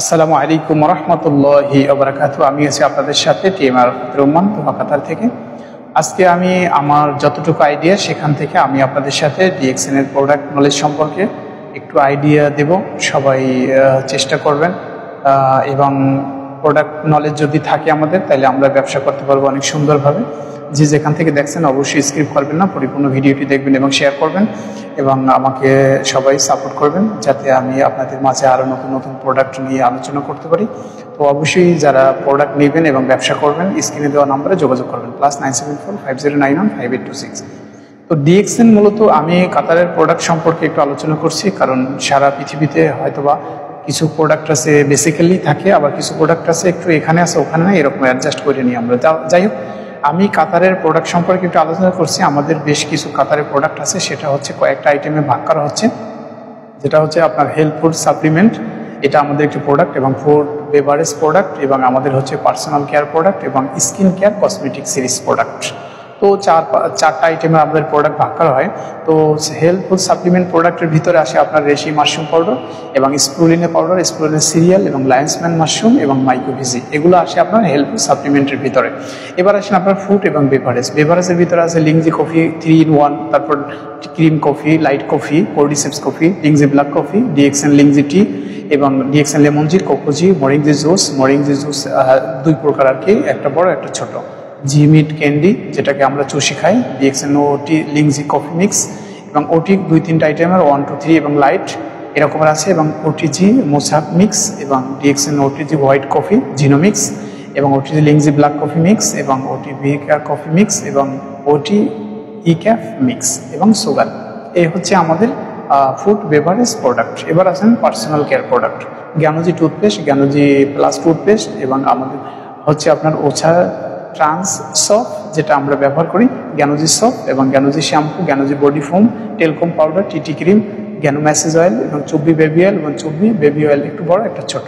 আসসালামু আলাইকুম রহমতুল্লাহি ওয়া বারাকাতুহু। আমি আছি আপনাদের সাথে টিএমআর রহমান কাতার থেকে। আজকে আমি আমার যতটুকু আইডিয়া সেখান থেকে আমি আপনাদের সাথে ডিএক্সএন এর প্রোডাক্ট নলেজ সম্পর্কে একটু আইডিয়া দেব। সবাই চেষ্টা করবেন এবং প্রোডাক্ট নলেজ যদি থাকে আমাদের, তাহলে আমরা ব্যবসা করতে পারবো অনেক সুন্দরভাবে। যে যেখান থেকে দেখছেন অবশ্যই স্কিপ করবেন না, পরিপূর্ণ ভিডিওটি দেখবেন এবং শেয়ার করবেন এবং আমাকে সবাই সাপোর্ট করবেন, যাতে আমি আপনাদের মাঝে আরও নতুন নতুন প্রোডাক্ট নিয়ে আলোচনা করতে পারি। তো অবশ্যই যারা প্রোডাক্ট নেবেন এবং ব্যবসা করবেন, স্ক্রিনে দেওয়া নম্বরে যোগাযোগ করবেন +97450915826। তো ডিএক্সএন মূলত আমি কাতারের প্রোডাক্ট সম্পর্কে একটু আলোচনা করছি, কারণ সারা পৃথিবীতে হয়তোবা কিছু প্রোডাক্ট আছে বেসিক্যালি থাকে, আবার কিছু প্রোডাক্ট আছে একটু এখানে আছে ওখানে নেই, এরকম অ্যাডজাস্ট করে নিই আমরা। যাই হোক, আমি কাতারের প্রোডাক্ট সম্পর্কে একটু আলোচনা করছি। আমাদের বেশ কিছু কাতারের প্রোডাক্ট আছে, সেটা হচ্ছে কয়েকটা আইটেমে ভাগ করা হচ্ছে। যেটা হচ্ছে আপনার হেলথ ফুড সাপ্লিমেন্ট, এটা আমাদের একটি প্রোডাক্ট, এবং ফুড বেভারেজ প্রোডাক্ট, এবং আমাদের হচ্ছে পার্সোনাল কেয়ার প্রোডাক্ট এবং skin care cosmetic series product. তো চারটা আইটেমে আমাদের প্রোডাক্ট ভাগ করা হয়। তো হেলথ ফুড সাপ্লিমেন্ট প্রোডাক্টের ভিতরে আসে আপনার রেশি মাশরুম পাউডার এবং স্প্রুলিনে পাউডার, স্প্রুলিনে সিরিয়াল এবং লায়ন্সম্যান মাশরুম এবং মাইক্রোভিজি, এগুলো আসে আপনার হেলথ ফুড সাপ্লিমেন্টের ভিতরে। এবার আসেন আপনার ফুড এবং বেভারেজের ভিতরে আছে লিংজি কফি 3 in 1, তারপর cream coffee, light coffee, cordyceps coffee, Lingzhi black coffee, DXN Lingzhi tea এবং DXN Lemonzhi, Cocozhi, Morinzhi juice. Morinzhi juice দুই প্রকার আর কি, একটা বড় একটা ছোট। জিমিট ক্যান্ডি, যেটাকে আমরা চুষি খাই, ডিএক্সএন ওটি লিংজি কফি মিক্স এবং ওটি 2-3টা আইটেমের 1, 2, 3 এবং লাইট এরকমের আছে, এবং ওটিজি মোসাপ মিক্স এবং DXN OTG white coffee genomics এবং OTG Lingzhi black coffee mix এবং ওটি ভিকার কফি মিক্স এবং ওটি ইক্যাফ মিক্স এবং সুগার। এই হচ্ছে আমাদের ফুড বেভারেজ প্রোডাক্ট। এবার আছেন personal care product, Ganozhi toothpaste, Ganozhi plus toothpaste এবং আমাদের হচ্ছে আপনার ওছা ট্রান্স সফ, যেটা আমরা ব্যবহার করি, জ্ঞানজি সফ এবং Ganozhi shampoo, Ganozhi body foam, talcum powder, TT cream, Gano massage oil এবং চব্বি বেবি অয়েল এবং চব্বি বেবি অয়েল, একটু বড় একটা ছোট।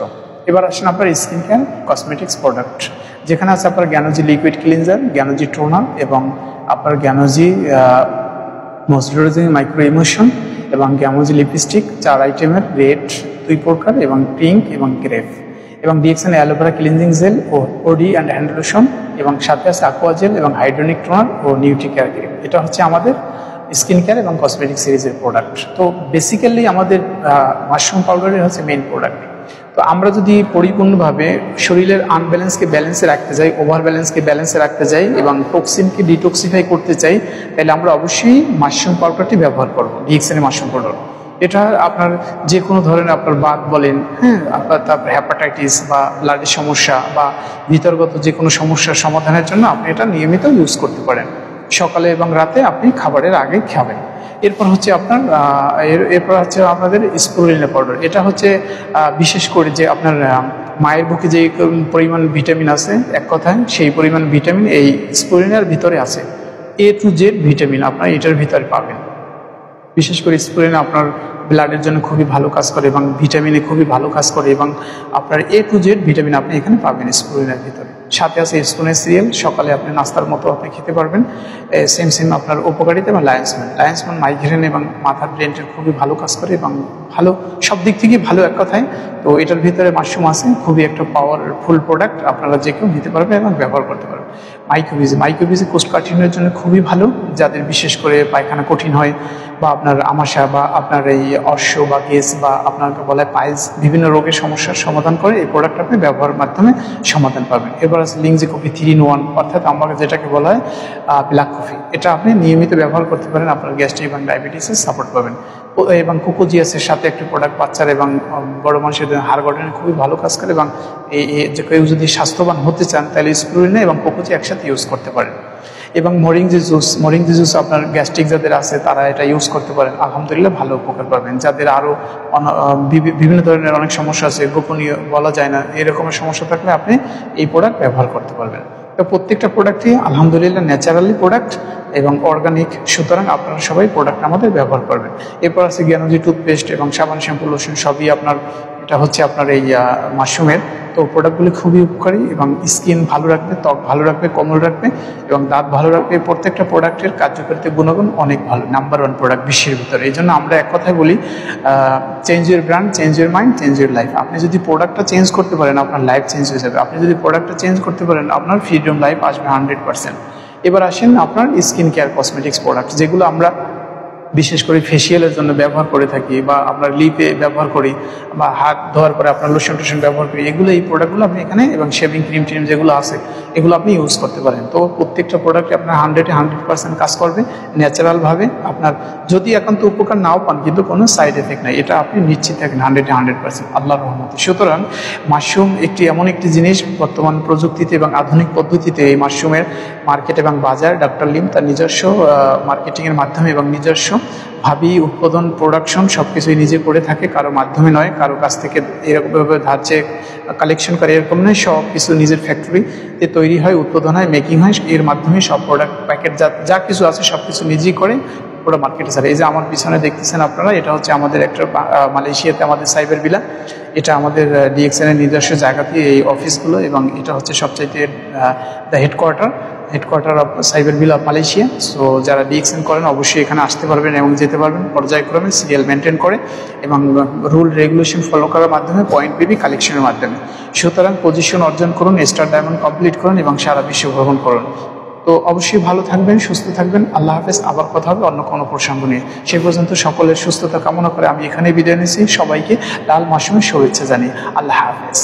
এবার আসেন আপনার স্কিন কেয়ার কসমেটিক্স প্রোডাক্ট, যেখানে আছে আপনার জ্ঞানজি লিকুইড ক্লিনজার, জ্ঞানজি টোনার এবং আপনার জ্ঞানজি ময়শ্চারাইজিং মাইক্রো ইমোশন এবং জ্ঞানজি লিপস্টিক 4 আইটেমের, রেড 2 প্রকার এবং পিঙ্ক এবং গ্রেপ, এবং ডিএক্সএন অ্যালোভেরা ক্লিনজিং জেল ও বডি অ্যান্ড হ্যান্ড লোশন, এবং সাথে আছে aqua জেল এবং হাইড্রোনিক টোনার ও নিউট্রি কেয়ার ক্রিম। এটা হচ্ছে আমাদের স্কিন কেয়ার এবং কসমেটিক সিরিজের প্রোডাক্ট। তো বেসিক্যালি আমাদের মাশরুম পাউডারের হচ্ছে মেইন প্রোডাক্ট। তো আমরা যদি পরিপূর্ণভাবে শরীরের আনব্যালেন্সকে ব্যালেন্সে রাখতে চাই, ওভার ব্যালেন্সকে ব্যালেন্সে রাখতে চাই এবং টক্সিনকে ডিটক্সিফাই করতে চাই, তাহলে আমরা অবশ্যই মাশরুম পাউডারটি ব্যবহার করবো, ডিএক্সএন মাশরুম পাউডার। এটা আপনার যে কোনো ধরনের আপনার বাত বলেন, হ্যাঁ, আপনার তারপর হ্যাপাটাইটিস বা ব্লাডের সমস্যা বা ভিতরগত যে কোনো সমস্যার সমাধানের জন্য আপনি এটা নিয়মিত ইউজ করতে পারেন। সকালে এবং রাতে আপনি খাবারের আগে খাবেন। এরপর হচ্ছে আপনার আপনাদের স্প্রুলিনা পাউডার। এটা হচ্ছে বিশেষ করে যে আপনার মায়ের বুকে যে পরিমাণ ভিটামিন আছে, এক কথায় সেই পরিমাণ ভিটামিন এই স্প্রুলিনার ভিতরে আছে। A to Z ভিটামিন আপনার এটার ভিতরে পাবেন। বিশেষ করে স্প্রুলিনা আপনার ব্লাডের জন্য খুবই ভালো কাজ করে এবং ভিটামিনে খুবই ভালো কাজ করে, এবং আপনার A to Z ভিটামিন আপনি এখানে পাবেন স্প্রুলিনার ভিতরে। সাথে আছে স্প্রুলিনা সিরিয়াল, সকালে আপনি নাস্তার মতো আপনি খেতে পারবেন। সেম আপনার উপকারিতা এবং লায়ন্সম্যান মাইগ্রেন এবং মাথার ব্রেনের খুবই ভালো কাজ করে এবং ভালো সব দিক থেকে ভালো, এক কথায়। তো এটার ভিতরে মাশরুম আছে, খুবই একটা পাওয়ারফুল প্রোডাক্ট, আপনারা যে কেউ নিতে পারবেন এবং ব্যবহার করতে পারবেন। মাইক্রোভিজি কোষ্ঠকাঠিন্যের জন্য খুবই ভালো, যাদের বিশেষ করে পায়খানা কঠিন হয় বা আপনার আমাশা বা আপনার এই অর্শ বা গ্যাস বা আপনাকে বলা হয় পাইলস, বিভিন্ন রোগের সমস্যার সমাধান করে এই প্রোডাক্ট আপনি ব্যবহারের মাধ্যমে সমাধান পাবেন। এবার আছে লিংজি কফি 3 in 1, অর্থাৎ আমরা যেটাকে বলা হয় ব্ল্যাক কফি। এটা আপনি নিয়মিত ব্যবহার করতে পারেন, আপনার গ্যাস্ট্রিক এবং ডায়াবেটিসের সাপোর্ট পাবেন। এবং কোকোজিয়াসের সাথে একটি প্রোডাক্ট বাচ্চার এবং বড় মানুষের হাড় গঠনে খুবই ভালো কাজ করে, এবং যে কেউ যদি স্বাস্থ্যবান হতে চান তাহলে স্প্রুলিনা এবং কোকোজি একসাথে ইউজ করতে পারেন। এবং মরিংজি জুস আপনার গ্যাস্ট্রিক যাদের আছে তারা এটা ইউজ করতে পারেন, আলহামদুলিল্লাহ ভালো উপকার পাবেন। যাদের আরও বিভিন্ন ধরনের অনেক সমস্যা আছে, গোপনীয় বলা যায় না, এরকমের সমস্যা থাকলে আপনি এই প্রোডাক্ট ব্যবহার করতে পারবেন। তো প্রত্যেকটা প্রোডাক্টই আলহামদুলিল্লাহ ন্যাচারালি প্রোডাক্ট এবং অর্গানিক, সুতরাং আপনারা সবাই প্রোডাক্ট আমাদের ব্যবহার করবেন। এরপর আছে জ্ঞানজি টুথপেস্ট এবং সাবান, শ্যাম্পু, লোশন, সবই আপনার এটা হচ্ছে আপনার এই মাশরুমের। তো প্রোডাক্টগুলি খুবই উপকারী এবং স্কিন ভালো রাখবে, ত্বক ভালো রাখবে, কোমল রাখবে এবং দাঁত ভালো রাখবে। প্রত্যেকটা প্রোডাক্টের কার্যকারিতা গুণগুণ অনেক ভালো, নাম্বার 1 প্রোডাক্ট বিশ্বের ভিতরে। এই জন্য আমরা এক কথায় বলি, change your brand, change your mind, change your life. আপনি যদি প্রোডাক্টটা চেঞ্জ করতে পারেন আপনার লাইফ চেঞ্জ হয়ে যাবে। আপনি যদি প্রোডাক্টটা চেঞ্জ করতে পারেন আপনার ফ্রিডম লাইফ আসবে 100%। এবার আসেন আপনার স্কিন কেয়ার কসমেটিক্স প্রোডাক্ট, যেগুলো আমরা বিশেষ করে ফেসিয়ালের জন্য ব্যবহার করে থাকি, বা আপনার লিপে ব্যবহার করি, বা হাত ধোয়ার পরে আপনার লোশন টোশন ব্যবহার করি, এগুলো এই প্রোডাক্টগুলো আপনি এখানে, এবং শেভিং ক্রিম টিম যেগুলো আছে এগুলো আপনি ইউজ করতে পারেন। তো প্রত্যেকটা প্রোডাক্টে আপনার 100% কাজ করবে ন্যাচারালভাবে। আপনার যদি একান্ত উপকার নাও পান কিন্তু কোনো সাইড এফেক্ট নাই, এটা আপনি নিশ্চিত থাকেন 100% আল্লাহর রহমতে। সুতরাং মাশরুম এমন একটি জিনিস, বর্তমান প্রযুক্তিতে এবং আধুনিক পদ্ধতিতে এই মাশরুমের মার্কেট এবং বাজার ডক্টর লিম তার নিজস্ব মার্কেটিংয়ের মাধ্যমে এবং নিজস্ব ভাবি উৎপাদন প্রোডাকশন সব কিছুই নিজে করে থাকে, কারো মাধ্যমে নয়, কারো কাছ থেকে এরকমভাবে ধার্যে কালেকশন করে এরকম নয়। সব কিছু নিজের ফ্যাক্টরিতে তৈরি হয়, উৎপাদন হয়, মেকিং হয়, এর মাধ্যমে সব প্রোডাক্ট প্যাকেট যা কিছু আছে সব কিছু নিজেই করে পুরো মার্কেটে ছাড়ে। এই যে আমার পিছনে দেখতেছেন আপনারা, এটা হচ্ছে আমাদের একটা মালয়েশিয়াতে আমাদের সাইবার ভিলা। এটা আমাদের ডিএক্সএন এর নিজস্ব জায়গাতে এই অফিসগুলো, এবং এটা হচ্ছে সবচাইতে the headquarter of cyber villa Malaysia. So যারা ডিএক্সএন করেন অবশ্যই এখানে আসতে পারবেন এবং যেতে পারবেন পর্যায়ক্রমে সিরিয়াল মেনটেন করে এবং রুল রেগুলেশন ফলো করার মাধ্যমে, পয়েন্ট পিবি কালেকশনের মাধ্যমে। সুতরাং পজিশন অর্জন করুন, স্টার ডায়মন্ড কমপ্লিট করুন এবং সারা বিশ্ব ভ্রমণ করুন। তো অবশ্যই ভালো থাকবেন, সুস্থ থাকবেন। আল্লাহ হাফেজ। আবার কথা হবে অন্য কোনো প্রসঙ্গ নিয়ে। সে পর্যন্ত সকলের সুস্থতা কামনা করে আমি এখানে বিদায় নিচ্ছি। সবাইকে লাল মাশরুমের শুভেচ্ছা জানিয়ে আল্লাহ হাফেজ।